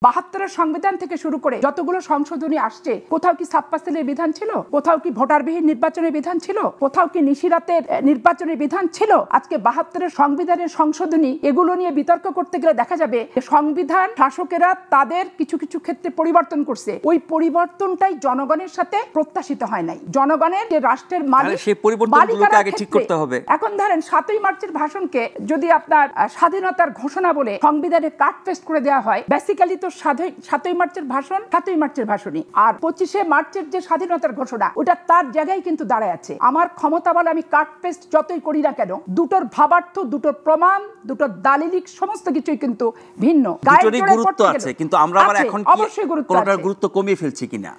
৭২-এর সংবিধান থেকে শুরু করে যতগুলো সংশোধনী আসছে, কোথাও কি ছাপ্পাসেলের বিধান ছিল? কোথাও কি ভোটারবিহীন নির্বাচনের বিধান ছিল? কোথাও কি নিশিরাতের নির্বাচনের বিধান ছিল? আজকে ৭২-এর সংবিধানের সংশোধনী এগুলো নিয়ে বিতর্ক করতে গেলে দেখা যাবে সংবিধান শাসকেরা তাদের কিছু কিছু ক্ষেত্রে পরিবর্তন করছে, ওই পরিবর্তনটাই জনগণের সাথে প্রত্যাশিত হয় নাই। জনগণের যে রাষ্ট্রের মালিক, সেই পরিবর্তনগুলোকে আগে ঠিক করতে হবে। এখন ধরেন ৭ই মার্চের ভাষণকে যদি আপনার স্বাধীনতার ঘোষণা বলে সংবিধানে কাট পেস্ট করে দেওয়া হয়, বেসিক্যালি তো ৭ই মার্চের ভাষণ ৭ই মার্চের ভাষণই, আর ২৫শে মার্চের যে স্বাধীনতার ঘোষণা ওটা তার জায়গায় কিন্তু দাঁড়ায় আছে। আমার ক্ষমতা বলে আমি কাট পেস্ট যতই করি না কেন, দুটোর ভাবার্থ, দুটোর প্রমাণ, দুটোর দালিলিক সমস্ত কিছুই কিন্তু ভিন্ন। গুরুত্ব আছে, কিন্তু আমরা আবার এখন অবশ্যই কোনটার গুরুত্ব কমিয়ে ফেলছি কিনা,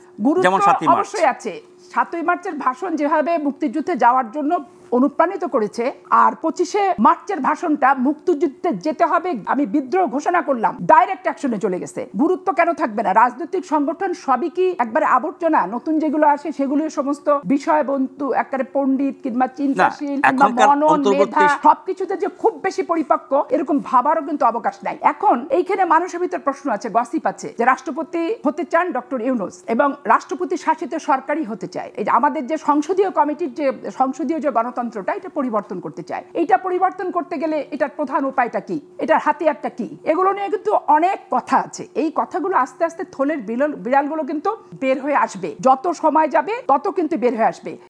যেমন ৭ই মার্চ। অবশ্যই আছে। ৭ই মার্চের ভাষণ যেভাবে মুক্তিযুদ্ধে যাওয়ার জন্য অনুপ্রাণিত করেছে, আর ২৫শে মার্চের ভাষণটা মুক্তিযুদ্ধে যেতে হবে আমি বিদ্রোহ ঘোষণা করলাম, ডাইরেক্ট অ্যাকশনে চলে গেছে। গুরুত্ব কেন থাকবে না? রাজনৈতিক সংগঠন সবই কি একবারে আবর্জনা? নতুন যেগুলো আসে সেগুলো সমস্ত বিষয়বস্তু একেবারে পণ্ডিত কিংবা চিন্তাশীল কিংবা মনন মেধা সবকিছুতে যে খুব বেশি পরিপক্ক এরকম ভাবারও কিন্তু অবকাশ নাই। এখন এইখানে মানুষের ভিতর প্রশ্ন আছে, গসিপ আছে যে রাষ্ট্রপতি হতে চান ডক্টর ইউনূস এবং রাষ্ট্রপতি শাসিত সরকারই হতে চায়। এই যে আমাদের যে সংসদীয় কমিটির যে সংসদীয় যে গণতন্ত্রটা এটা পরিবর্তন করতে চায়। এইটা পরিবর্তন করতে গেলে এটার প্রধান উপায়টা কি, এটার হাতিয়ারটা কি, এগুলো নিয়ে কিন্তু অনেক কথা আছে। এই কথাগুলো আস্তে আস্তে থলের বিড়ালগুলো কিন্তু বের হয়ে আসবে, যত সময় যাবে তত কিন্তু বের হয়ে আসবে।